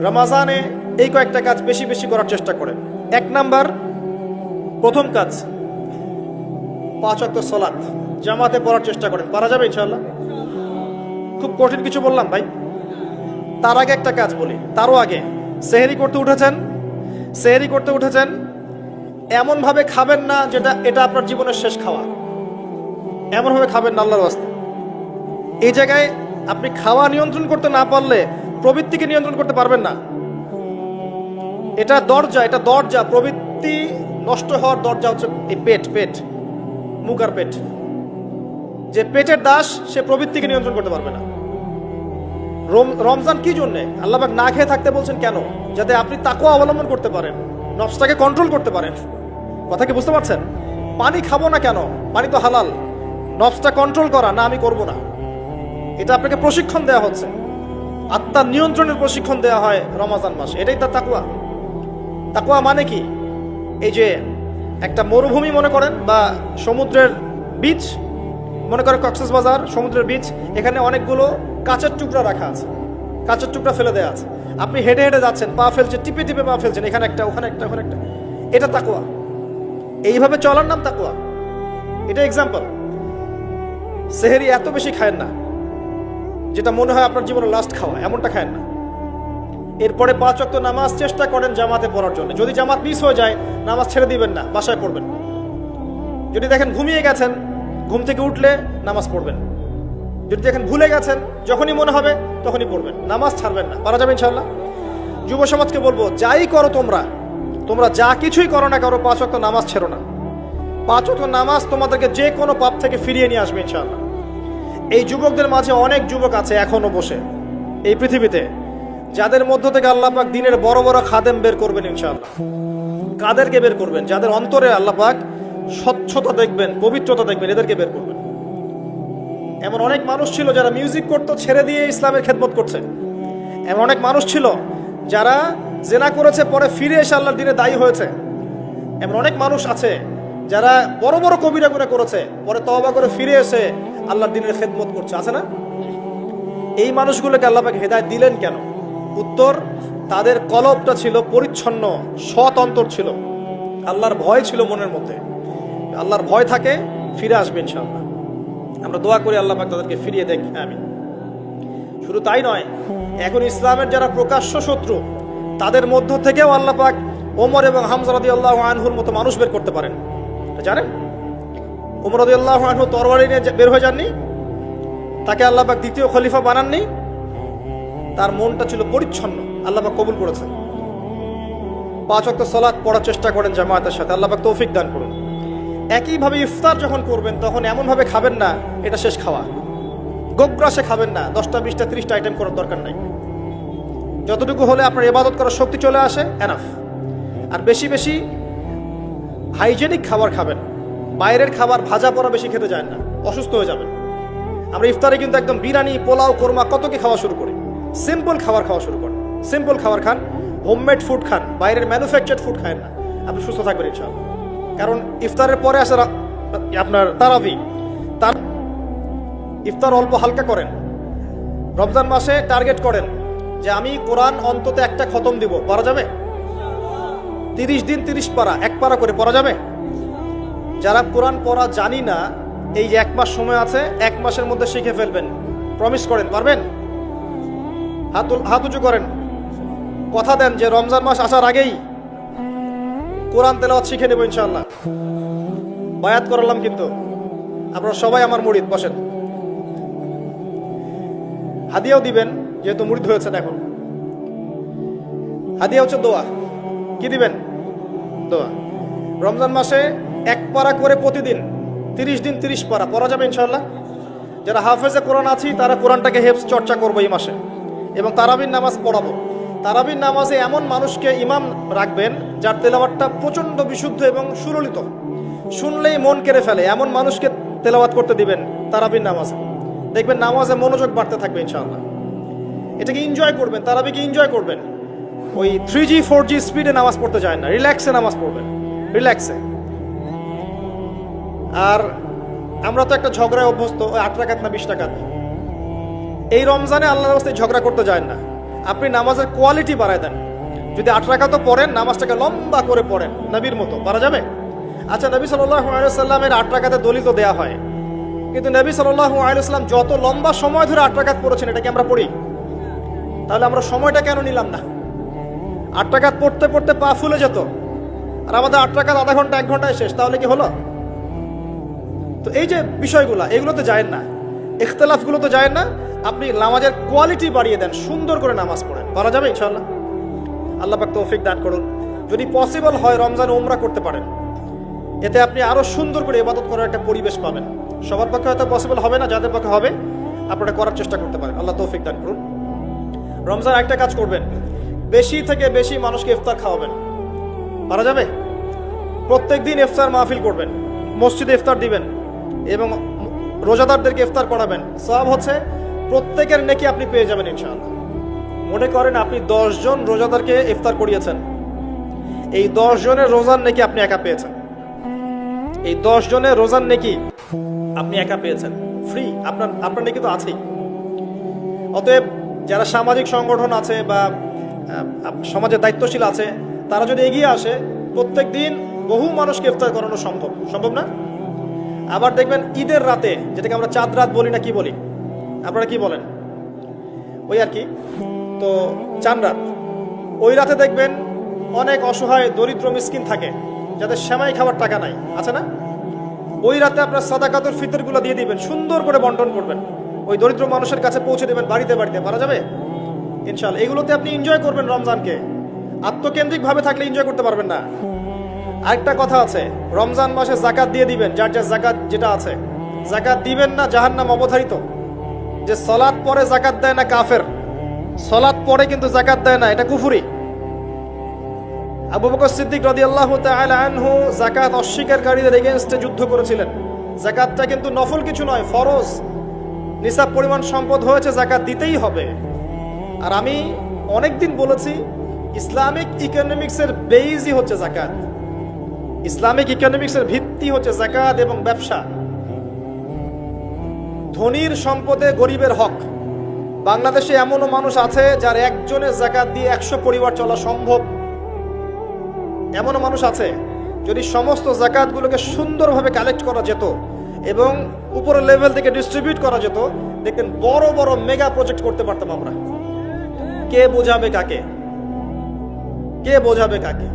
রমাজানে এই কয়েকটা কাজ বেশি বেশি করার চেষ্টা করেন। এক নাম্বার, প্রথম কাজ, 5 ওয়াক্ত সালাত জামাতে পড়ার চেষ্টা করেন। পারা যাবে ইনশাআল্লাহ? খুব কঠিন কিছু বললাম ভাই? তার আগে একটা কাজ বলি, তারও আগে, সেহরি করতে উঠেছেন, এমন ভাবে খাবেন না যেটা এটা আপনার জীবনের শেষ খাওয়া। এমন ভাবে খাবেন না আল্লাহর ওয়াস্তে। এই জায়গায় আপনি খাওয়া নিয়ন্ত্রণ করতে না পারলে প্রবৃত্তিকে নিয়ন্ত্রণ করতে পারবেন না। এটা দরজা, প্রবৃত্তি নষ্ট হওয়ার দরজা হচ্ছে এই পেট, মুখ আর পেট। যে পেটের দাস, সে প্রবৃত্তিকে নিয়ন্ত্রণ করতে পারবে না। রমজান কি জন্যে আল্লাহ পাক না খেয়ে থাকতে বলছেন কেন? যাতে আপনি তাকওয়া অবলম্বন করতে পারেন, নফসটাকে কন্ট্রোল করতে পারেন। কথা কি বুঝতে পারছেন? পানি খাবো না কেন? পানি তো হালাল। নফসটা কন্ট্রোল করা, না আমি করব না, এটা আপনাকে প্রশিক্ষণ দেওয়া হচ্ছে। আত্মার নিয়ন্ত্রণের প্রশিক্ষণ দেওয়া হয় রমজান মাসে। এটাই তার তাকওয়া। তাকওয়া মানে কি? এই যে একটা মরুভূমি মনে করেন, বা সমুদ্রের বিচ মনে করেন, কক্সবাজার সমুদ্রের বিচ, এখানে অনেকগুলো কাঁচের টুকরা রাখা আছে, কাঁচের টুকরা ফেলে দেওয়া আছে। আপনি হেঁটে হেঁটে যাচ্ছেন, পা ফেলছেন, টিপে টিপে পা ফেলছেন, এখানে একটা, ওখানে একটা, ওখানে একটা। এটা তাকওয়া। এইভাবে চলার নাম তাকওয়া। এটা এক্সাম্পল। সেহরি এত বেশি খায়েন না যেটা মনে হয় আপনার জীবনের লাস্ট খাওয়া, এমনটা খায়েন না। এরপরে 5 ওয়াক্ত নামাজ চেষ্টা করেন জামাতে পড়ার জন্য। যদি জামাত মিস হয়ে যায়, নামাজ ছেড়ে দিবেন না, বাসায় পড়বেন। যদি দেখেন ঘুমিয়ে গেছেন, ঘুম থেকে উঠলে নামাজ পড়বেন। যদি দেখেন ভুলে গেছেন, যখনই মনে হবে তখনই পড়বেন, নামাজ ছাড়বেন না। পারা যাবে ইনশাআল্লাহ? যুব সমাজকে বলবো, যাই করো তোমরা যা কিছুই করো না করো, 5 ওয়াক্ত নামাজ ছেড়ো না। 5 ওয়াক্ত নামাজ তোমাদেরকে যে কোনো পাপ থেকে ফিরিয়ে নিয়ে আসবে ইনশাআল্লাহ। এই যুবকদের মাঝে অনেক যুবক আছে এখনো বসে এই পৃথিবীতে, যাদের মধ্য থেকে আল্লাহ পাক দিনের বড় বড় খাদেম বের করবেন ইনশাআল্লাহ। কাদেরকে বের করবেন? যাদের অন্তরে আল্লাহ পাক স্বচ্ছতা দেখবেন, পবিত্রতা দেখবেন, এদেরকে বের করবেন। এমন অনেক মানুষ ছিল যারা মিউজিক করতো, ছেড়ে দিয়ে ইসলামের খেদমত করছে। এমন অনেক মানুষ ছিল যারা জেনা করেছে, পরে ফিরে এসে আল্লাহর দিনে দায়ী হয়েছে। এমন অনেক মানুষ আছে যারা বড় বড় কবিরা গুনাহ করেছে, পরে তওবা করে ফিরে এসে আল্লাহর দিনের খেদমত করছে, আছে না? এই মানুষগুলোকে আল্লাহ পাক হেদায়েত দিলেন কেন? উত্তর, তাদের কলবটা ছিল পরিচ্ছন্ন, সৎ অন্তর ছিল, আল্লাহর ভয় ছিল মনের মধ্যে। আল্লাহর ভয় থাকে, ফিরে আসবে ইনশাআল্লাহ। আমরা দোয়া করি আল্লাহ পাক তাদেরকে ফিরিয়ে দেখ। আমিন। শুধু তাই নয়, এখন ইসলামের যারা প্রকাশ্য শত্রু, তাদের মধ্য থেকেও আল্লাহ পাক ওমর এবং হামজা রাদিয়াল্লাহু আনহুর মতো মানুষ বের করতে পারেন। জানেন, ওমর রাদিয়াল্লাহু আনহু তরবারি নিয়ে বের হয়ে যাননি, তাকে আল্লাহ পাক দ্বিতীয় খলিফা বানাননি। তার মনটা ছিল পরিচ্ছন্ন, আল্লাহ পাক কবুল করেছেন। 5 ওয়াক্ত সালাত পড়ার চেষ্টা করেন জামায়াতের সাথে, আল্লাহ পাক তৌফিক দান করুন। একইভাবে ইফতার যখন করবেন, তখন এমনভাবে খাবেন না এটা শেষ খাওয়া। গোগ্রাসে খাবেন না, 10টা 20টা 30টা আইটেম করার দরকার নাই। যতটুকু হলে আপনার ইবাদত করার শক্তি চলে আসে, এনাফ। আর বেশি বেশি হাইজেনিক খাবার খাবেন। বাইরের খাবার ভাজা পোড়া বেশি খেতে যায় না, অসুস্থ হয়ে যাবেন। আমরা ইফতারে কিন্তু একদম বিরিয়ানি, পোলাও, কোরমা কত কি খাওয়া শুরু করি। সিম্পল খাবার খাওয়া শুরু করেন, সিম্পল খাবার খান, হোমমেড ফুড খান, বাইরের ম্যানুফ্যাকচার্ড ফুড খান না। আপনি সুস্থ থাকবেন ইনশাআল্লাহ। কারণ ইফতারের পরে আসে আপনার তারাবি। তার ইফতার অল্প হালকা করেন। রমজান মাসে টার্গেট করেন যে আমি কোরআন অন্তত একটা খতম দিব। পড়া যাবে? 30 দিন 30 পারা, 1 পারা করে পড়া যাবে? যারা কোরআন পড়া জানি না, এই যে 1 মাস সময় আছে, 1 মাসের মধ্যে শিখে ফেলবেন। প্রমিস করেন, পারবেন? হাত উঁচু করেন, কথা দেন যে রমজান মাস আসার আগেই কোরআন তেলাওয়াত শিখে নেব ইনশাআল্লাহ। বায়াত করলাম কিন্তু, আপনারা সবাই আমার মুরিদ। বসেন, হাদিয়াও দিবেন যেহেতু মুরিদ হয়েছেন। এখন হাদিয়া হচ্ছে দোয়া। কি দিবেন? দোয়া। রমজান মাসে 1 পারা করে প্রতিদিন 30 দিন 30 পারা পড়া যাবে ইনশাআল্লাহ। যারা হাফেজে কোরআন আছি তারা কোরআনটাকে হেফজ চর্চা করবো এই মাসে, এবং তারাবির নামাজ পড়াবো। তারাবির নামাজে এমন মানুষকে ইমাম রাখবেন যার তেলাওয়াতটা প্রচন্ড বিশুদ্ধ এবং সুললিত, শুনলেই মন কেড়ে ফেলে, এমন মানুষকে তেলাওয়াত করতে দিবেন তারাবির নামাজে। দেখবেন নামাজে মনোযোগ বাড়তে থাকবে ইনশাআল্লাহ। এটাকে এনজয় করবেন, তারাবিকে এনজয় করবেন। ওই 3G 4G স্পিডে নামাজ পড়তে যায় না, রিল্যাক্সে নামাজ পড়বেন, রিল্যাক্সে। আর আমরা তো একটা ঝগড়ায় অভ্যস্ত, 8 রাকাত না 20 রাকাত। এই রমজানে আল্লাহর রাস্তায় ঝগড়া করতে যায় না। আপনি নামাজের কোয়ালিটি বাড়ায় দেন। যদি 8 রাকাতও পড়েন, নামাজটাকে লম্বা করে পড়েন নবীর মতো, পারা যাবে? আচ্ছা, নবী সাল্লাল্লাহু আলাইহি ওয়াসাল্লামের 8 রাকাতের দলিল তো দেয়া হয়, কিন্তু নবী সাল্লাল্লাহু আলাইহি ওয়াসাল্লাম যত লম্বা সময় ধরে 8 রাকাত পড়েছেন, এটা কি আমরা পড়ি? তাহলে আমরা সময়টা কেন নিলাম না? 8 রাকাত পড়তে পড়তে পা ফুলে যেত, আর আমাদের 8 রাকাত আধা ঘন্টা 1 ঘন্টায় শেষ, তাহলে কি হলো? তো এই যে বিষয়গুলো, এগুলোতে যায় না, ইখতিলাফগুলো তো যায় না। আপনি নামাজের কোয়ালিটি বাড়িয়ে দেন, সুন্দর করে নামাজ পড়েন, পারা যাবে ইনশাআল্লাহ। আল্লাহ পাক তৌফিক দান করুন। যদি পসিবল হয় রমজানে উমরা করতে পারেন, এতে আপনি আরো সুন্দর করে ইবাদত করার একটা পরিবেশ পাবেন। সবার পক্ষে হয়তো পসিবল হবে না, যাদের পক্ষে হবে আপনারা করার চেষ্টা করতে পারেন। আল্লাহ তৌফিক দান করুন। রমজান একটা কাজ করবেন, বেশি থেকে বেশি মানুষকে ইফতার খাওয়াবেন, পারা যাবে? প্রত্যেক দিন ইফতার মাহফিল করবেন, মসজিদে ইফতার দিবেন এবং রোজাদারদেরকে ইফতার করাবেন। সওয়াব হচ্ছে প্রত্যেকের নেকি আপনি পেয়ে যাবেন ইনশাআল্লাহ। মনে করেন আপনি 10 জন রোজাদারকে ইফতার করিয়েছেন, এই 10 জনের রোজার নেকি আপনি একা পেয়েছেন। এই 10 জনের রোজার নেকি আপনি একা পেয়েছেন, ফ্রি, আপনার নেকি তো আছেই। অতএব যারা সামাজিক সংগঠন আছে বা সমাজের দায়িত্বশীল আছে, তারা যদি এগিয়ে আসে, প্রত্যেক দিন বহু মানুষকে ইফতার করানো সম্ভব না? আবার দেখবেন ঈদের রাতে, যেটাকে আমরা চাঁদ রাত বলি না কি বলি, আপনারা কি বলেন? ওই আর কি, তো চাঁদ রাত, ওই রাতে দেখবেন অনেক অসহায় দরিদ্র মিসকিন থাকে, যাদের সেমাই খাবার টাকা নাই, আছে না? ওই রাতে আপনার সাদাকাতুল ফিতরগুলো দিয়ে দিবেন, সুন্দর করে বন্টন করবেন, ওই দরিদ্র মানুষের কাছে পৌঁছে দেবেন বাড়িতে বাড়িতে, পারা যাবে ইনশাআল্লাহ। এগুলোতে আপনি এনজয় করবেন রমজানকে। আত্মকেন্দ্রিক ভাবে থাকলে এনজয় করতে পারবেন না। আরেকটা কথা আছে, রমজান মাসে জাকাত দিয়ে দিবেন, যার যার জাকাত যেটা আছে। জাকাত দিবেন না, জাহান্নাম অবধারিত। যে সালাত পরে জাকাত দেয় না কাফের, সালাত পরে কিন্তু জাকাত দেয় না, এটা কুফরি। আবু বকর সিদ্দিক রাদিয়াল্লাহু তাআলা আনহু যাকাত অস্বীকারীদের এগেইনস্টে যুদ্ধ করেছিলেন। যাকাতটা কিন্তু নফল কিছু নয়, ফরজ। নিসাব পরিমাণ সম্পদ হয়েছে, যাকাত দিতেই হবে। আর আমি অনেকদিন বলেছি, ইসলামিক ইকোনমিক্সের বেইজই হচ্ছে যাকাত। ইসলামিক ইকোনমিক্সের ভিত্তি হচ্ছে যাকাত এবং ব্যবসা। ধনীর সম্পদে গরিবের হক। বাংলাদেশে এমনও মানুষ আছে যার একজনের যাকাত দিয়ে 100 পরিবার চলা সম্ভব। এমনও মানুষ আছে, যদি সমস্ত যাকাতগুলোকে সুন্দরভাবে কালেক্ট করা যেত এবং উপরের লেভেল থেকে ডিস্ট্রিবিউট করা যেত, দেখবেন বড় বড় মেগা প্রজেক্ট করতে পারতাম আমরা। কে বোঝাবে কাকে? কে বোঝাবে কাকে?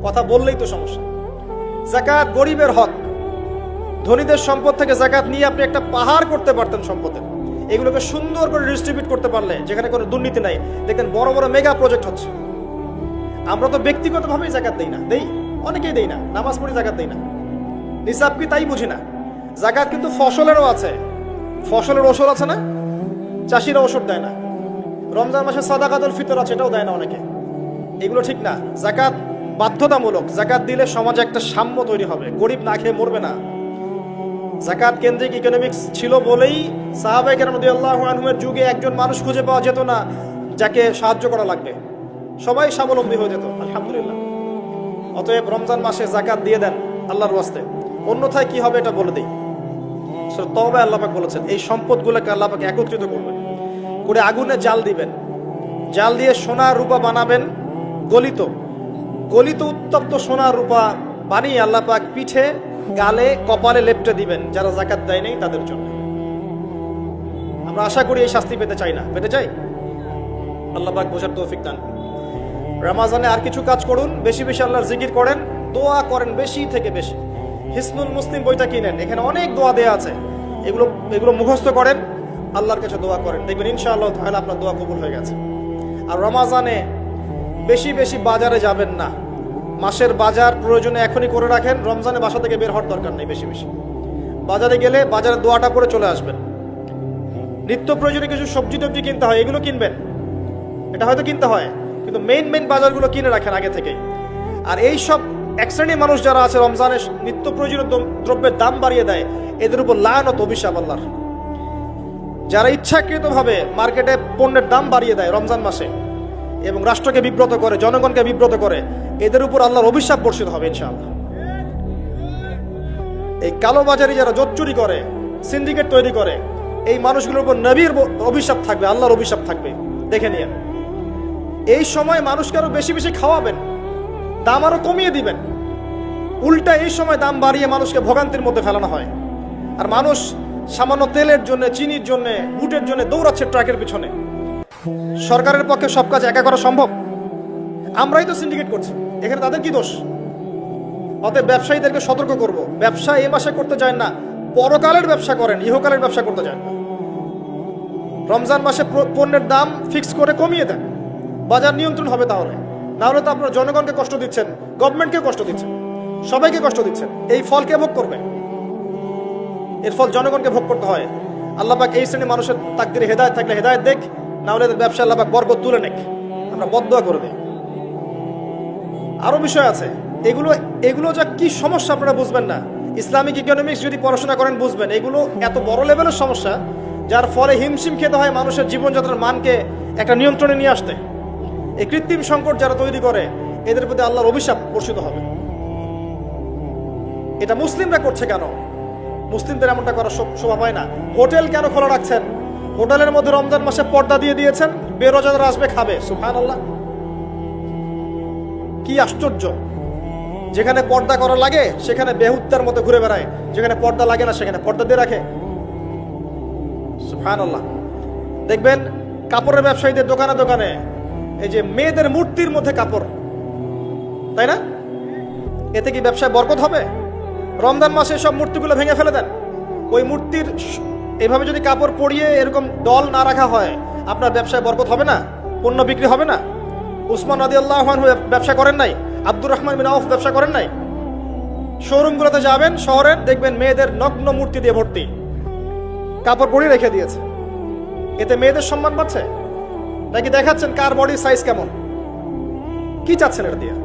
কথা বললেই তো সমস্যা। যাকাত গরিবের হক। ধনীদের সম্পদ থেকে যাকাত নিয়ে আপনি একটা পাহাড় করতে পারতেন সম্পদের। এগুলোকে সুন্দর করে ডিস্ট্রিবিউট করতে পারলে, যেখানে কোনো দুর্নীতি নাই, দেখেন বড় বড় মেগা প্রজেক্ট হচ্ছে। আমরা তো ব্যক্তিগতভাবেই যাকাত দেই না, অনেকেই দেই না, নামাজ পড়ি যাকাত দেই না। নিসাব কি তাই বুঝি না। যাকাত কিন্তু ফসলেরও আছে, ফসলের ওষুধ আছে না, চাষিরা ওষুধ দেয় না। রমজান মাসে সাদাকাতুল ফিতর আছে, এটাও দেয় না অনেকে। এগুলো ঠিক না। যাকাত বাধ্যতামূলক। যাকাত দিলে সমাজে একটা সাম্য তৈরি হবে, গরিব না খেয়ে মরবে না। যাকাত কেন্দ্রিক ইকোনমিক্স ছিল বলেই সাহাবায়ে কেরাম রাদিয়াল্লাহু আনহুমের যুগে একজন মানুষ খুঁজে পাওয়া যেত না যাকে সাহায্য করা লাগবে, সবাই স্বাবলম্বী হয়ে যেত, আলহামদুলিল্লাহ। অতএব রমজান মাসে যাকাত দিয়ে দেন আল্লাহর ওয়াস্তে, অন্যথায় কি হবে এটা বলে দিই। সূরা তওবায় আল্লাহ পাক বলেছেন, এই সম্পদগুলোকে আল্লাহ পাক একত্রিত করবেন, করে আগুনে জাল দিবেন, জাল দিয়ে সোনা রূপা বানাবেন, গলিত গলিত উত্তপ্ত সোনা রূপা বানিয়ে আল্লাহ পাক পিঠে, গালে, কপালে লেপটে দিবেন যারা যাকাত দেয় নাই তাদের জন্য। আমরা আশা করি এই শাস্তি পেতে চাই না, পেতে চাই? আল্লাহ পাক বোঝার তৌফিক দান করুন। রমজানে আর কিছু কাজ করুন, বেশি বেশি আল্লাহর জিকির করেন, দোয়া করেন বেশি থেকে বেশি। হিসনুল মুসলিম বইটা কিনেন, এখানে অনেক দোয়া দেয়া আছে, এগুলো মুখস্থ করেন, আল্লাহর কাছে দোয়া করেন, দেখবেন ইনশাআল্লাহ তাআলা আপনার দোয়া কবুল হয়ে গেছে। আর রমজানে বেশি বেশি বাজারে যাবেন না। মাসের বাজার প্রয়োজনে এখনই করে রাখেন, রমজানে বাসা থেকে বের হওয়ার দরকার নেই। বেশি বেশি বাজারে গেলে বাজারের দোয়াটা করে চলে আসবেন। নিত্য প্রয়োজনীয় কিছু সবজি টবজি কিনতে হয়, এগুলো কিনবেন, এটা হয়তো কিনতে হয়, কিন্তু মেইন বাজারগুলো কিনে রাখেন আগে থেকেই। আর এই সব এক শ্রেণীর মানুষ যারা আছে রমজানে নিত্য প্রয়োজনীয় দ্রব্যের দাম বাড়িয়ে দেয়, এদের উপর লানত অভিশাপ আল্লাহর। যারা ইচ্ছাকৃতভাবে মার্কেটে পণ্যের দাম বাড়িয়ে দেয় রমজান মাসে এবং রাষ্ট্রকে বিব্রত করে, জনগণকে বিব্রত করে, এদের উপর আল্লাহর অভিশাপ বর্ষিত হবে ইনশাআল্লাহ। এই কালোবাজারি যারা জোট চুরি করে, সিন্ডিকেট তৈরি করে, এই মানুষগুলোর উপর নবীর অভিশাপ থাকবে, আল্লাহর অভিশাপ থাকবে, দেখে নিয়ে। এই সময় মানুষকে আরো বেশি বেশি খাওয়াবেন, দাম আরো কমিয়ে দিবেন। উল্টা এই সময় দাম বাড়িয়ে মানুষকে ভোগান্তির মধ্যে ফেলানো হয়। আর মানুষ সামান্য তেলের জন্য, চিনির জন্য, বুটের জন্য দৌড়াচ্ছে ট্রাকের পিছনে। সরকারের পক্ষে সব কাজ একা করা সম্ভব? আমরাই তো সিন্ডিকেট করছি, এখানে তাদের কি দোষ? অতএব ব্যবসায়ীদেরকে সতর্ক করব, ব্যবসা এই মাসে করতে যায় না, পরকালের ব্যবসা করেন, ইহকালের ব্যবসা করতে যায় না। রমজান মাসে পণ্যের দাম ফিক্স করে কমিয়ে দেন, বাজার নিয়ন্ত্রণ হবে। তাহলে না হলে তো আপনারা জনগণকে কষ্ট দিচ্ছেন, গভর্নমেন্টকে কষ্ট দিচ্ছেন, সবাইকে কষ্ট দিচ্ছেন। এই ফল কে ভোগ করবে? এর ফল জনগণকে ভোগ করতে হয়। আল্লাহ পাক এই শ্রেণীর মানুষের তাকদিরে হেদায়েত থাকলে হেদায়েত দেখ, না হলে এদের ব্যবসা আল্লাহ পাক বরকত তুলে নেক, আমরা বদদোয়া করে দিই। আরো বিষয় আছে, এগুলো যা কি সমস্যা আপনারা বুঝবেন না। ইসলামিক ইকোনমিক্স যদি পড়াশোনা করেন বুঝবেন, এগুলো এত বড় লেভেলের সমস্যা যার ফলে হিমশিম খেতে হয় মানুষের জীবনযাত্রার মানকে একটা নিয়ন্ত্রণে নিয়ে আসতে। এই কৃত্রিম সংকট যারা তৈরি করে, এদের প্রতি আল্লাহর অভিশাপ বর্ষিত হবে। এটা মুসলিমরা করছে কেন? মুসলিমদের এমনটা করার শোভা পায় না। হোটেল কেন খোলা রাখছেন? হোটেলের মধ্যে রমজান মাসে পর্দা দিয়ে দিয়েছেন, বেরোজাদার আসবে, খাবে। সুবহানাল্লাহ, কি আশ্চর্য! যেখানে পর্দা করা লাগে সেখানে বেহুত্তার মতো ঘুরে বেড়ায়, যেখানে পর্দা লাগে না সেখানে পর্দা দিয়ে রাখে। সুবহানাল্লাহ। দেখবেন কাপড়ের ব্যবসায়ীদের দোকানে দোকানে এই যে মেয়েদের মূর্তির মধ্যে কাপড়, তাই না? এতে কি ব্যবসায় বরকত হবে? রমজান মাসে সব মূর্তিগুলো ভেঙে ফেলে দেন। ওই মূর্তির এভাবে যদি কাপড় পরিয়ে এরকম দল না রাখা হয়, আপনার ব্যবসায় বরকত হবে না, পণ্য বিক্রি হবে না। উসমান রাদিয়াল্লাহু আনহু ব্যবসা করেন নাই? আব্দুর রহমান বিন আউফ ব্যবসা করেন নাই? শোরুমগুলোতে যাবেন শহরের, দেখবেন মেয়েদের নগ্ন মূর্তি দিয়ে ভর্তি, কাপড় পরিয়ে রেখে দিয়েছে। এতে মেয়েদের সম্মান পাচ্ছে নাকি দেখাচ্ছেন কার বডির সাইজ কেমন? কি চাচ্ছেন এটা দিয়ে?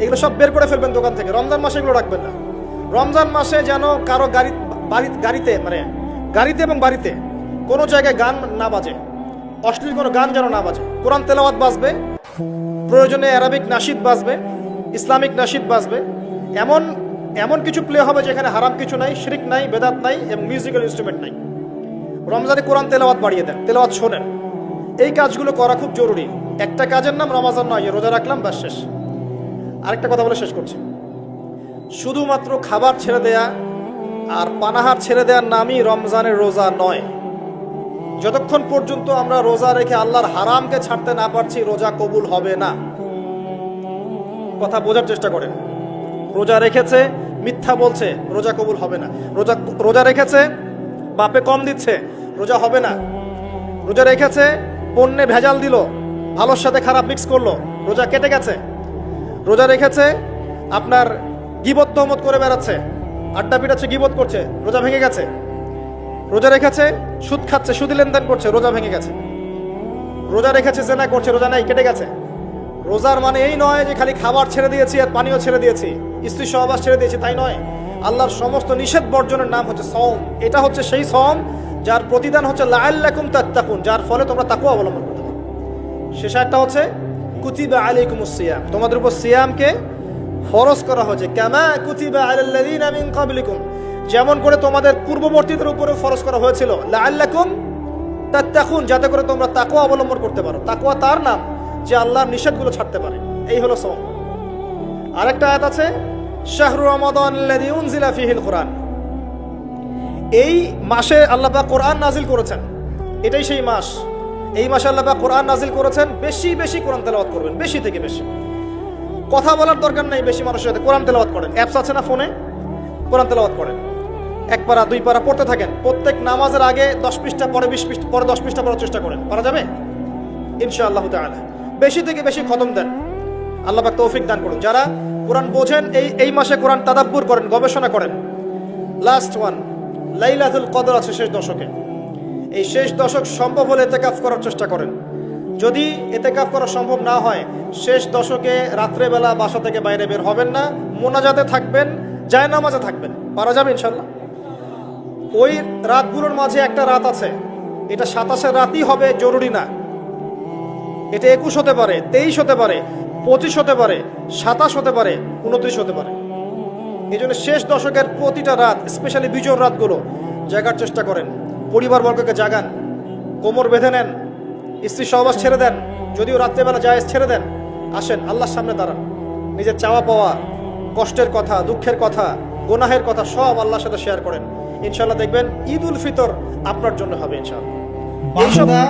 এগুলো সব বের করে ফেলবেন দোকান থেকে। রমজান মাসে এগুলো রাখবেন না। রমজান মাসে যেন কারো গাড়িতে এবং বাড়িতে কোনো জায়গায় গান না বাজে, অশ্লীল কোনো গান যেন না বাজে। কোরআন তেলাওয়াত বাজবে, প্রয়োজনে অ্যারাবিক নাশিদ বাজবে, ইসলামিক নাশিদ বাজবে। এমন কিছু প্লে হবে যেখানে হারাম কিছু নাই, শিরক নাই, বেদাত নাই এবং মিউজিক্যাল ইনস্ট্রুমেন্ট নাই। রমজানে কোরআন তেলাওয়াত বাড়িয়ে দেন, তেলাওয়াত শোনেন। এই কাজগুলো করা খুব জরুরি। একটা কাজের নাম রমজান নয়, রোজা রাখলাম ব্যাস শেষ। আরেকটা কথা বলে শেষ করছি, শুধুমাত্র খাবার ছেড়ে দেয়া আর পানাহার ছেড়ে দেওয়ার নামই রমজানের রোজা নয়। যতক্ষণ পর্যন্ত আমরা রোজা রেখে আল্লাহর হারামকে ছাড়তে না পারছি, রোজা কবুল হবে না। কথা বোঝার চেষ্টা করেন। রোজা রেখেছে, মিথ্যা বলছে, রোজা কবুল হবে না। রোজা রেখেছে, বাপে কম দিচ্ছে, রোজা হবে না। রোজা রেখেছে, পণ্যে ভেজাল দিল, ভালোর সাথে খারাপ মিক্স করলো, রোজা কেটে গেছে। রোজা রেখেছে, আপনার গীবত তহমত করে বেড়াচ্ছে, আড্ডা পিটাচ্ছে, গীবত করছে, রোজা ভেঙে গেছে। রোজা রেখেছে, সুদ খাচ্ছে, সুদি লেনদেন করছে, রোজা ভেঙে গেছে। রোজা রেখেছে, জেনা করছে, রোজা নাই, কেটে গেছে। রোজার মানে এই নয় যে খালি খাবার ছেড়ে দিয়েছি আর পানীয় ছেড়ে দিয়েছি, স্ত্রী সহবাস ছেড়ে দিয়েছি, তাই নয়। আল্লাহর সমস্ত নিষেধ বর্জনের নাম হচ্ছে সওম। এটা হচ্ছে সেই সওম যার প্রতিদান হচ্ছে লাআল্লাকুম তাত্তাকুন, যার ফলে তোমরা তাকওয়া অবলম্বন করতে পারো। শেষ একটা হচ্ছে কুতিবা আলাইকুমুস সিয়াম, তোমাদের উপর সিয়ামকে ফরজ করা হয়েছে। কামা কুতিবা আলাল্লাযিনা মিন ক্বাবলিকুম, যেমন করে তোমাদের পূর্ববর্তীদের উপরে ফরজ করা হয়েছিল, লাআল্লাকুম তাত্তাকুন, যাতে করে তোমরা তাকওয়া অবলম্বন করতে পারো। তাকওয়া তার নাম যে আল্লাহর নিষেধগুলো ছাড়তে পারে। এই হলো সওম। আরেকটা আয়াত আছে, শাহরু রমাদানাল্লাযী উনজিলা ফীহিল কুরআন, এই মাসে আল্লাহ পাক কোরআন নাজিল করেছেন। এটাই সেই মাস। এই মাসে আল্লাহ পাক কোরআন নাজিল করেছেন। বেশি বেশি কোরআন তেলাওয়াত করবেন, বেশি থেকে বেশি। কথা বলার দরকার নাই, বেশি মানুষের সাথে কোরআন তেলাওয়াত করেন। অ্যাপস আছে না ফোনে, কোরআন তেলাওয়াত করেন। 1 পারা 2 পারা পড়তে থাকেন। প্রত্যেক নামাজের আগে 10 পৃষ্ঠা, পরে 20 পৃষ্ঠা, পরে 10 পৃষ্ঠা পড়ার চেষ্টা করেন। পারা যাবে ইনশাআল্লাহ তাআলা। বেশি থেকে বেশি খতম দেন, আল্লাহ পাক তৌফিক দান করুন। যারা কোরআন বোঝেন এই মাসে কোরআন তাদাব্বুর করেন, গবেষণা করেন। লাস্ট ওয়ান, লাইলাতুল কদর আছে শেষ দশকে। এই শেষ দশক সম্ভব হলে ইতিকাফ করার চেষ্টা করেন। যদি ইতিকাফ করা সম্ভব না হয়, শেষ দশকে রাত্রেবেলা বাসা থেকে বাইরে বের হবেন না, মোনাজাতে থাকবেন, জায়নামাজে থাকবেন। পারা যাবে ইনশাআল্লাহ। ওই রাতগুলোর মাঝে একটা রাত আছে, এটা 27-এর রাতই হবে জরুরি না। এটা 21 হতে পারে, 23 হতে পারে, 25 হতে পারে, 27 হতে পারে, 29 হতে পারে। এই জন্য শেষ দশকের প্রতিটা রাত, স্পেশালি বিজোড় রাতগুলো জাগার চেষ্টা করেন। পরিবারবর্গকে জাগান, কোমর বেঁধে নেন, স্ত্রী সহবাস ছেড়ে দেন, যদিও রাত্রেবেলা জায়েজ ছেড়ে দেন, আসেন আল্লাহর সামনে দাঁড়ান, নিজের চাওয়া পাওয়া, কষ্টের কথা, দুঃখের কথা, গুনাহের কথা সব আল্লাহর সাথে শেয়ার করেন। ইনশাআল্লাহ দেখবেন ঈদ উল ফিতর আপনার জন্য হবে ইনশাআল্লাহ। বান্দা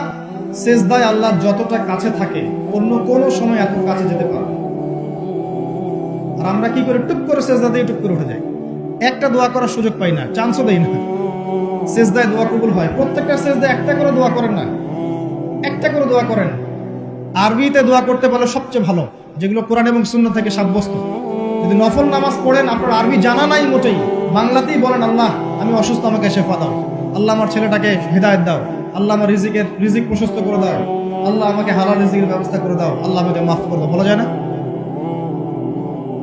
সেজদায় আল্লাহর যতটা কাছে থাকে অন্য কোনো সময় এত কাছে যেতে পারে না। আর আমরা কি করে টুক করে সেজদা দিয়ে টুক করে উঠে যাই, একটা দোয়া করার সুযোগ পাই না, চান্সও দেই না। সেজদায় দোয়া কবুল হয়, প্রত্যেকটা সেজদায় একটা করে দোয়া করেন না, একটা করে দোয়া করেন। আরবিতে দোয়া করতে পারলে সবচেয়ে ভালো, যেগুলো কোরআন এবং সুন্নাহ থেকে সাব্যস্ত। যদি নফল নামাজ পড়েন, আপনার আরবি জানা নাই মোটেই, বাংলাতেই বলেন আল্লাহ আমি অসুস্থ, আমাকে শেফা দাও, আল্লাহ আমার ছেলেটাকে হেদায়েত দাও, আল্লাহ আমার রিজিক প্রশস্ত করে দাও, আল্লাহ আমাকে হালাল রিজিকের ব্যবস্থা করে দাও, আল্লাহ আমাকে মাফ করে দাও, বলা যায় না?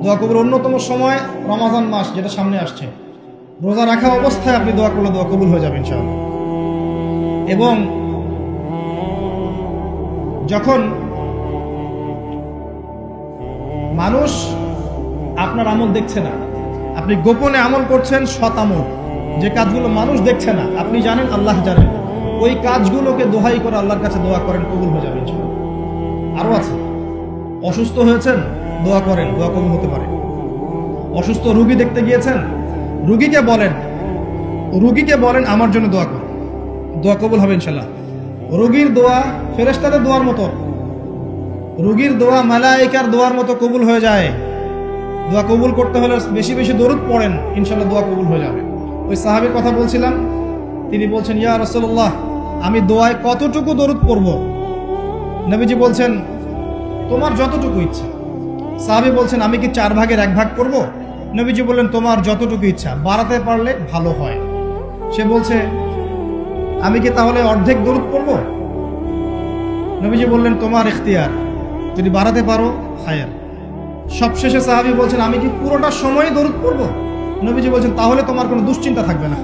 দোয়া কবুল অন্যতম সময় রমাজান মাস, যেটা সামনে আসছে, রোজা রাখা অবস্থায় আপনি দোয়া করলে দোয়া কবুল হয়ে যাবে ইনশাআল্লাহ। এবং যখন মানুষ আপনার আমল দেখছে না, আপনি গোপনে আমল করছেন, সৎ আমল, যে কাজগুলো মানুষ দেখছে না, আপনি জানেন, আল্লাহ জানেন, ওই কাজগুলোকে দোহাই করে আল্লাহর কাছে দোয়া করেন, কবুল হয়ে যাবে ইনশাআল্লাহ। আরো আছে, অসুস্থ হয়েছেন, দোয়া করেন, দোয়া কবুল হতে পারে। অসুস্থ রুগী দেখতে গিয়েছেন, রুগীকে বলেন আমার জন্য দোয়া করুন, দোয়া কবুল হবে ইনশাআল্লাহ। রুগীর দোয়া ফেরেশতাদের দোয়ার মতো, রুগীর দোয়া মালায়েকার দোয়ার মতো কবুল হয়ে যায়। দোয়া কবুল করতে হলে বেশি বেশি দরুদ পড়েন, ইনশাআল্লাহ দোয়া কবুল হয়ে যাবে। ওই সাহাবীর কথা বলছিলাম, তিনি বলছেন ইয়া রাসূলুল্লাহ আমি দোয়ায় কতটুকু দরুদ পড়ব? নবীজি বলছেন তোমার যতটুকু ইচ্ছা। সাহাবী বলছেন আমি কি 4 ভাগের 1 ভাগ করব? নবীজি বললেন তোমার যতটুকু ইচ্ছা, বাড়াতে পারলে ভালো হয়। সে বলছে আমি কি তাহলে অর্ধেক দরুদ পড়ব? নবীজি বললেন তোমার ইখতিয়ার, যদি বাড়াতে পারো খায়ের। সবশেষে সাহাবী বলছেন আমি কি পুরোটা সময় দরুদ পড়ব? নবীজি বলছেন তাহলে তোমার কোনো দুশ্চিন্তা থাকবে না,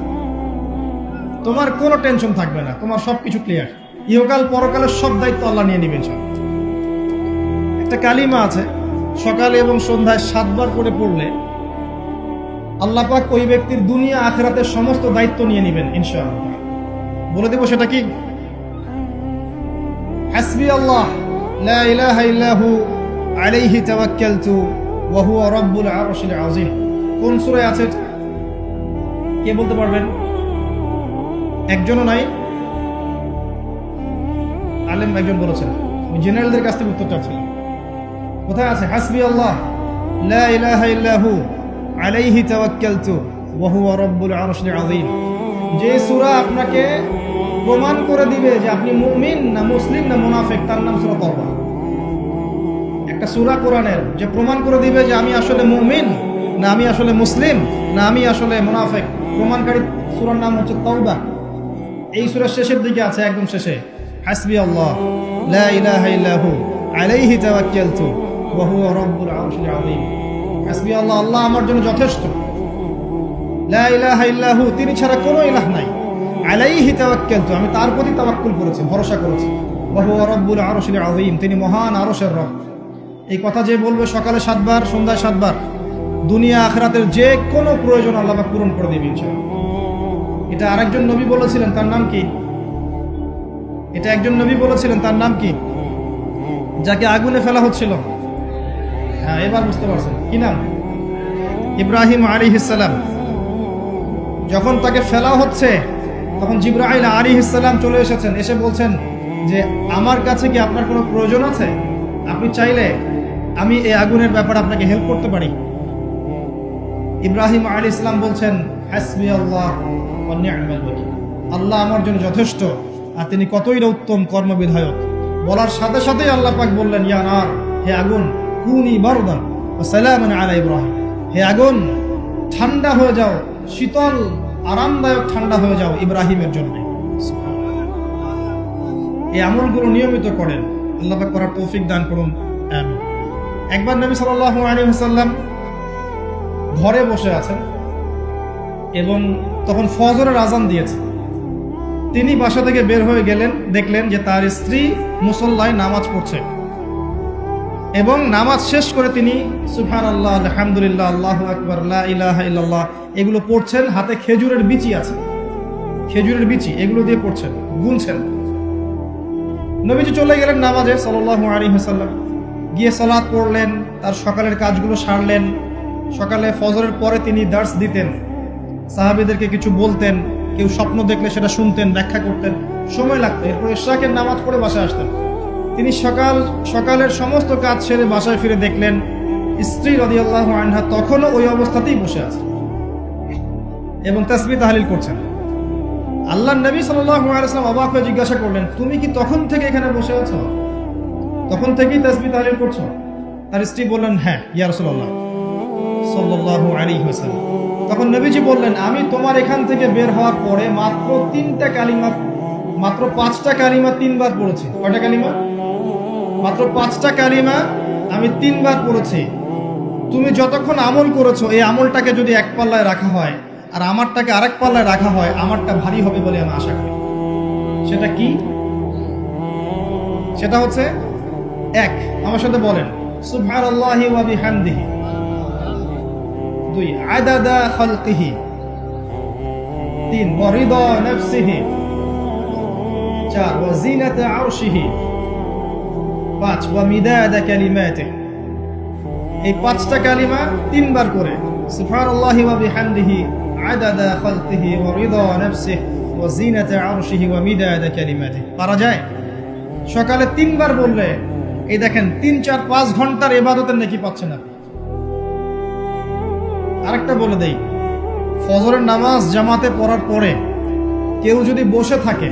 তোমার কোনো টেনশন থাকবে না, তোমার সবকিছু ক্লিয়ার। ইহকাল পরকালের সব দায়িত্ব আল্লাহ নিয়ে নেবেন। একটা কালিমা আছে, সকালে এবং সন্ধ্যায় 7 বার করে পড়লে আল্লাহ পাক ওই ব্যক্তির দুনিয়া আখিরাতের সমস্ত দায়িত্ব নিয়ে নেবেন ইনশাআল্লাহ। বলে দেব সেটা কি? হাসবি আল্লাহ লা ইলাহা ইল্লাহু আলাইহি তাওয়াক্কালতু ওয়া হুয়া রাব্বুল আরশিল আযীম। কোন সূরায় আছে কে বলতে পারবেন? একজনও নাই? আলেম একজন বলেছেন, আমি জেনারেলদের কাছ থেকে উত্তর চাচ্ছিলাম। কোথায় আছে? হাসবি আল্লাহ লা ইলাহা ইল্লাহু আলাইহি তাওয়াক্কালতু ওয়া হুয়া রাব্বুল আরশিল আযীম। যে সূরা আপনাকে প্রমাণ করে দিবে যে আপনি মুমিন না মুসলিম না মুনাফিক, তার নাম সূরা তাওবা। একটা সূরা কোরআনের যে প্রমাণ করে দিবে যে আমি আসলে মুমিন না আমি আসলে মুসলিম না আমি আসলে মুনাফিক, প্রমাণকারী সূরার নাম হচ্ছে তাওবা। এই সূরার শেষের দিকে আছে, একদম শেষে, হাসবি আল্লাহ লা ইলাহা ইল্লাহু আলাইহি তাওয়াক্কালতু ওয়া হুয়া রাব্বুল আরশিল আযীম। হাসবি আল্লাহ, আল্লাহ আমার জন্য যথেষ্ট, লা ইলাহা ইল্লাহু, তিনি ছাড়া কোনো ইলাহ নাই, আলাইহি তাওয়াক্কালতু, আমি তার প্রতি তাওয়াক্কুল করেছি, ভরসা করেছি, ওয়া হুয়া রাব্বুল আরশিল আযীম, তিনি মহান আরশের রব। এই কথা যে বলবে সকালে 7 বার, সন্ধ্যায় 7 বার, দুনিয়া আখিরাতের যে কোনো প্রয়োজন আল্লাহ পাক পূরণ করে দেবেন ইনশাআল্লাহ। এটা আরেকজন নবী বলেছিলেন, তার নাম কি? এটা একজন নবী বলেছিলেন, তার নাম কি? যাকে আগুনে ফেলা হচ্ছিল, হ্যাঁ এবার বুঝতে পারছেন কি নাম? ইব্রাহিম আলাইহিস সালাম। যখন তাকে ফেলা হচ্ছে তখন জিবরাইল আলাইহিস সালাম চলে এসেছেন, এসে বলছেন যে আমার কাছে কি আপনার কোনো প্রয়োজন আছে? আপনি চাইলে আমি এই আগুনের ব্যাপারে আপনাকে হেল্প করতে পারি। ইব্রাহিম আলাইহিস সালাম বলছেন হাসবি আল্লাহ ওয়া নি'মাল ওয়াকিল, আল্লাহ আমার জন্য যথেষ্ট আর তিনি কতই না উত্তম কর্মবিধায়ক। বলার সাথে সাথেই আল্লাহ পাক বললেন ইয়া নার, হে আগুন, কুনি বারদান ওয়া সালামান আলা ইব্রাহিম, হে আগুন ঠান্ডা হয়ে যাও, শীতল আরামদায়ক ঠান্ডা হয়ে যাও ইব্রাহিমের জন্য। এই আমলগুলো নিয়মিত করেন, আল্লাহ পাক করার তৌফিক দান করুন, আমিন। একবার নবী সাল্লাল্লাহু আলাইহি ওয়াসাল্লাম ঘরে বসে আছেন এবং তখন ফজরের আজান দিয়েছে। তিনি বাসা থেকে বের হয়ে গেলেন, দেখলেন যে তার স্ত্রী মুসল্লায় নামাজ পড়ছে এবং নামাজ শেষ করে তিনি সুবহানাল্লাহ, আলহামদুলিল্লাহ, আল্লাহু আকবার, লা ইলাহা ইল্লাল্লাহ এগুলো পড়ছেন। হাতে খেজুরের বিচি আছে, খেজুরের বিচি, এগুলো দিয়ে পড়ছেন, গুনছেন। নবীজি চলে গেলেন নামাজে সাল্লাল্লাহু আলাইহি ওয়াসাল্লাম, গিয়ে সালাত পড়লেন, তার সকালের কাজগুলো সারলেন। সকালে ফজরের পরে তিনি দার্স দিতেন, সাহাবীদেরকে কিছু বলতেন, কেউ স্বপ্ন দেখলে সেটা শুনতেন, ব্যাখ্যা করতেন, সময় লাগতো। এরপর ইশরাকের নামাজ পড়ে বাসায় আসতেন। তিনি সকালের সমস্ত কাজ সেরে বাসায় ফিরে দেখলেন স্ত্রী রাদিয়াল্লাহু আনহা তখনও ওই অবস্থাতেই বসে আছে এবং তাসবিহ তাহলিল করছেন। আল্লাহর নবী সাল্লাল্লাহু আলাইহি ওয়াসাল্লাম অবাক হয়ে জিজ্ঞাসা করলেন, তুমি কি তখন থেকে এখানে বসে আছো? তখন থেকেই তাসবিহ তাহলিল করছো? তার স্ত্রী বললেন, হ্যাঁ ইয়া রাসূলুল্লাহ সাল্লাল্লাহু আলাইহি ওয়াসাল্লাম। তখন নবীজি বললেন, আমি তোমার এখান থেকে বের হওয়ার পরে মাত্র 5টা কালিমা 3বার পড়েছি। কয়টা কালিমা? মাত্র 5টা কালিমা আমি 3বার পড়েছি। তুমি যতক্ষণ আমল করেছো, এই আমলটাকে যদি এক পাল্লায় রাখা হয় আর আমারটাকে আরেক পাল্লায় রাখা হয়, আমারটা ভারী হবে বলে আমি আশা করি। সেটা কি? সেটা হচ্ছে এক, আমার সাথে বলেন, সুবহানাল্লাহি ওয়া বিহামদিহি। 2, আদাদা খালকিহি। 3, ওয়া রিদা নাফসিহি। 4, ওয়া জিনাতা আরশিহি। 5, ওয়া মিদাদা কালিমাতিহি। এই 5টা কালিমা 3বার করে, সুবহানাল্লাহি ওয়া বিহামদিহি, আদাদা খালকিহি, ওয়া রিদা নাফসিহি, ওয়া জিনাতা আরশিহি, ওয়া মিদাদা কালিমাতিহি। পারা যায়? সকালে 3বার বললে এই দেখেন 3, 4, 5 ঘন্টার ইবাদতের নেকি পাচ্ছেন আপনি। আরেকটা বলে দেই, ফজরের নামাজ জামাতে পড়ার পরে কেউ যদি বসে থাকে,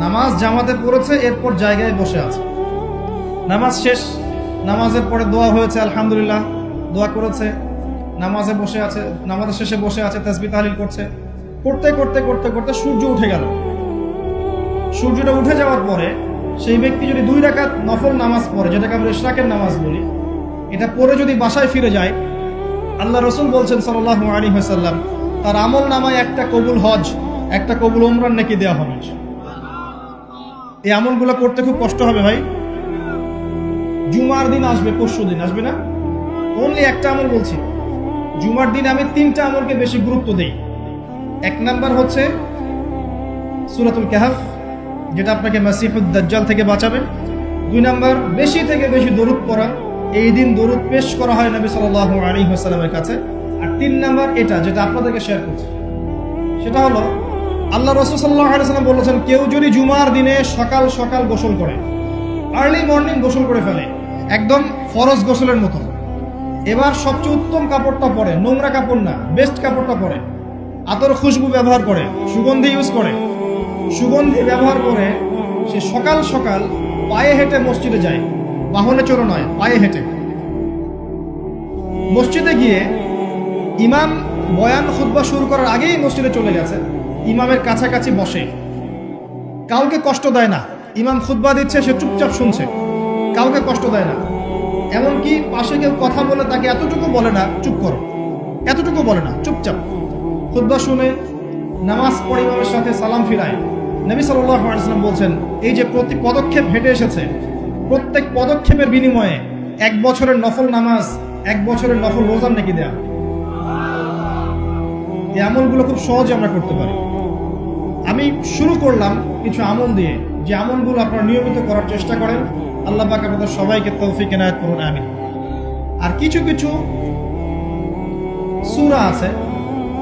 নামাজ জামাতে পড়েছে এরপর জায়গায় বসে আছে, নামাজ শেষ, নামাজের পরে দোয়া হয়েছে আলহামদুলিল্লাহ, দোয়া করেছে, নামাজে বসে আছে, নামাজের শেষে বসে আছে, তাসবিহ তাহলিল করছে, করতে করতে করতে করতে সূর্য উঠে গেল। সূর্যটা উঠে যাওয়ার পরে সেই ব্যক্তি যদি 2 রাকাত নফল নামাজ পড়ে, যেটাকে আমরা ইশরাকের নামাজ বলি, এটা পড়ে যদি বাসায় ফিরে যায়, আল্লাহ রাসূল বলছেন সাল্লাল্লাহু আলাইহি ওয়াসাল্লাম, তার আমল নামায় একটা কবুল হজ, একটা কবুল উমরার নেকি দেওয়া হবে। এই আমলগুলো করতে খুব কষ্ট হবে ভাই। জুমার দিন আসবে, পরশু দিন আসবে না, অনলি একটা আমল বলছি। জুমার দিন আমি 3টা আমলকে বেশি গুরুত্ব দেই। 1 নাম্বার হচ্ছে সূরাতুল কাহফ, যেটা আপনাকে মাসিহুদ দাজ্জাল থেকে বাঁচাবে। 2 নাম্বার বেশি থেকে বেশি দরুদ পড়া, এই দিন দরুদ পেশ করা হয় নবী সাল্লাল্লাহু আলাইহি ওয়াসাল্লামের কাছে। আর 3 নাম্বার এটা যেটা আপনাদেরকে শেয়ার করছি, সেটা হলো আল্লাহ রাসূল সাল্লাল্লাহু আলাইহি ওয়াসাল্লাম বলেছেন, কেউ যদি জুমার দিনে সকাল সকাল গোসল করে, আর্লি মর্নিং গোসল করে ফেলে, একদম ফরজ গোসলের মতো, এবার সবচেয়ে উত্তম কাপড়টা পরে, নোংরা কাপড় না, বেস্ট কাপড়টা পরে, আতর খুশবু ব্যবহার করে, সুগন্ধি ইউজ করে, সুগন্ধি ব্যবহার করে সে সকাল সকাল পায়ে হেঁটে মসজিদে যায়, বাহনে চড়ে নয়, পায়ে হেঁটে মসজিদে গিয়ে ইমাম বয়ান খুতবা শুরু করার আগেই মসজিদে চলে গেছে, ইমামের কাছাকাছি বসে, কাউকে কষ্ট দেয় না, ইমাম খুতবা দিচ্ছে সে চুপচাপ শুনছে, কাউকে কষ্ট দেয় না। এমনকি পাশে কেউ কথা বলে তাকে এতটুকু বলে না চুপ করো, এতটুকু বলে না, চুপচাপ খুতবা শুনে নামাজ পড়ে ইমামের সাথে সালাম ফিরায়। নবী সাল্লাল্লাহু আলাইহি ওয়াসাল্লাম বলছেন, এই যে প্রতি পদক্ষেপ হেঁটে এসেছে, প্রত্যেক পদক্ষেপের বিনিময়ে 1 বছরের নফল নামাজ, 1 বছরের নফল রোজার নাকি দেয়া। এই আমলগুলো খুব সহজে আমরা করতে পারি। আমি শুরু করলাম কিছু আমল দিয়ে, যে আমলগুলো আপনারা নিয়মিত করার চেষ্টা করেন। আল্লাহ পাক আপনাদের সবাইকে তৌফিক এনায়েত করুন, আমিন। আর কিছু কিছু সূরা আছে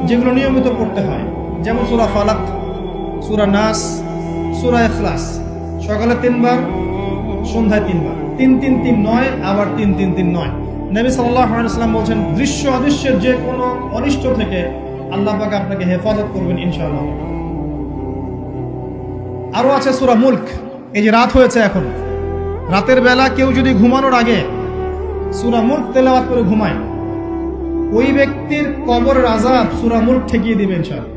যেগুলো নিয়মিত পড়তে হয়, যেমন সূরা ফালাক, সূরা নাস, সূরা ইখলাস, সকালে 3বার, সন্ধ্যায় 3বার, 3-3-3 নয়, আবার 3-3-3 নয়। নবী সাল্লাল্লাহু আলাইহি ওয়াসাল্লাম বলছেন, দৃশ্য অদৃশ্যের যে কোনো অনিষ্ট থেকে আল্লাহ পাক আপনাকে হেফাজত করবেন ইনশাআল্লাহ। আরো আছে সূরা মুলক। এই যে রাত হয়েছে এখন, রাতের বেলা কেউ যদি ঘুমানোর আগে সূরা মুলক তেলাওয়াত করে ঘুমায়, ওই ব্যক্তির কবরের আযাব সূরা মুলক ঠেকিয়ে দিবে ইনশাআল্লাহ।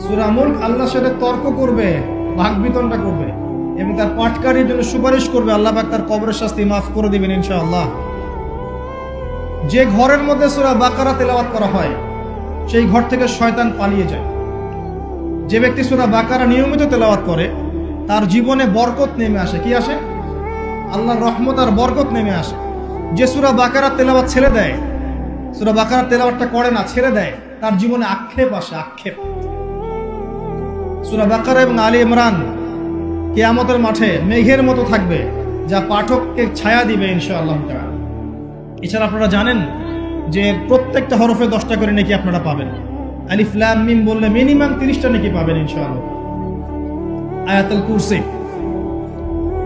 সূরা মুলক আল্লাহর সাথে তর্ক করবে, ভাগবিতণ্ডা করবে এবং তার পাঠকারীর জন্য সুপারিশ করবে, আল্লাহ পাক তার কবরের শাস্তি মাফ করে দিবেন ইনশাআল্লাহ। যে ঘরের মধ্যে সূরা বাকারা তেলাওয়াত করা হয়, সেই ঘর থেকে শয়তান পালিয়ে যায়। যে ব্যক্তি সূরা বাকারা নিয়মিত তেলাওয়াত করে, তার জীবনে বরকত নেমে আসে। কি আসে? আল্লাহর রহমত আর বরকত নেমে আসে। যে সূরা বাকারা তেলাওয়াত ছেড়ে দেয়, সূরা বাকারা তেলাওয়াতটা করে না, ছেড়ে দেয়, তার জীবনে আক্ষেপ আসে, আক্ষেপ। সূরা বাকারা এবং আলী ইমরান কিয়ামতের মাঠে মেঘের মতো থাকবে, যা পাঠককে ছায়া দিবে ইনশাআল্লাহ তাআলা। এছাড়া আপনারা জানেন যে প্রত্যেকটা হরফে 10টা করে নেকি আপনারা পাবেন। আলিফ লাম মিম বললে মিনিমাম 30টা নেকি পাবেন ইনশাআল্লাহ।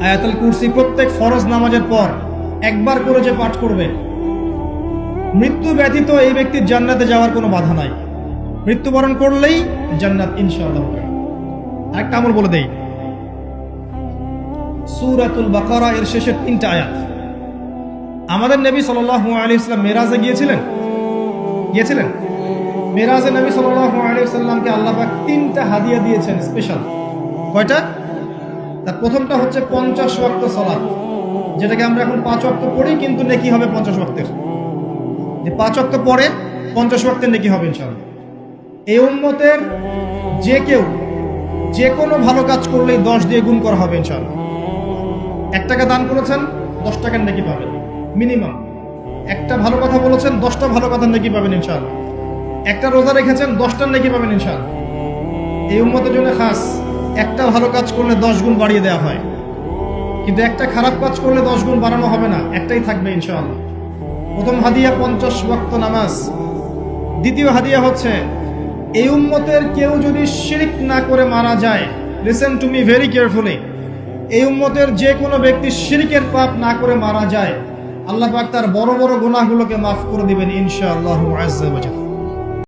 আয়াতুল কুরসি প্রত্যেক ফরজ নামাজের পর একবার করে যে পাঠ করবে, মৃত্যু ব্যতীত এই ব্যক্তির জান্নাতে যাওয়ার কোনো বাধা নাই। মৃত্যুবরণ করলেই জান্নাত ইনশাআল্লাহ। আরেকটা আমল বলে দেই, সূরাতুল বাকারা এর শেষের 3টা আয়াত। আমাদের নবী সাল্লাল্লাহু আলাইহি ওয়াসাল্লাম মেরাজে গিয়েছিলেন। মেরাজে নবী সাল্লাল্লাহু আলাইহি ওয়াসাল্লামকে আল্লাহ পাক 3টা হাদিয়া দিয়েছেন স্পেশাল। কয়টা? তার প্রথমটা হচ্ছে 50 ওয়াক্ত সালাত, যেটাকে আমরা এখন 5 ওয়াক্ত পড়ি, কিন্তু নেকি হবে 50 ওয়াক্তের। যে 5 ওয়াক্ত পড়ে 50 ওয়াক্তের নেকি হবে ইনশাআল্লাহ। এই উম্মতের যে কেউ যে কোনো ভালো কাজ করলেই 10 দিয়ে গুণ করা হবে ইনশাআল্লাহ। 1 টাকা দান করেছেন 10 টাকার নেকি পাবেন মিনিমাম। একটা ভালো কথা বলেছেন 10টা ভালো কথার নেকি পাবেন ইনশাআল্লাহ। একটা রোজা রেখেছেন 10টার নেকি পাবেন ইনশাআল্লাহ। এই উম্মতের জন্য খাস, একটা ভালো কাজ করলে 10 গুণ বাড়িয়ে দেওয়া হয়, কিন্তু একটা খারাপ কাজ করলে 10 গুণ বাড়ানো হবে না, একটাই থাকবে ইনশাআল্লাহ। প্রথম হাদিয়া 50 ওয়াক্ত নামাজ। দ্বিতীয় হাদিয়া হচ্ছে এই উম্মতের কেউ যদি শিরক না করে মারা যায়, listen to me very carefully, এই উম্মতের যে কোনো ব্যক্তি শিরকের পাপ না করে মারা যায়, আল্লাহ পাক তার বড় বড় গুনাহগুলোকে মাফ করে দিবেন ইনশাআল্লাহু আযজা ওয়া জাল্লা।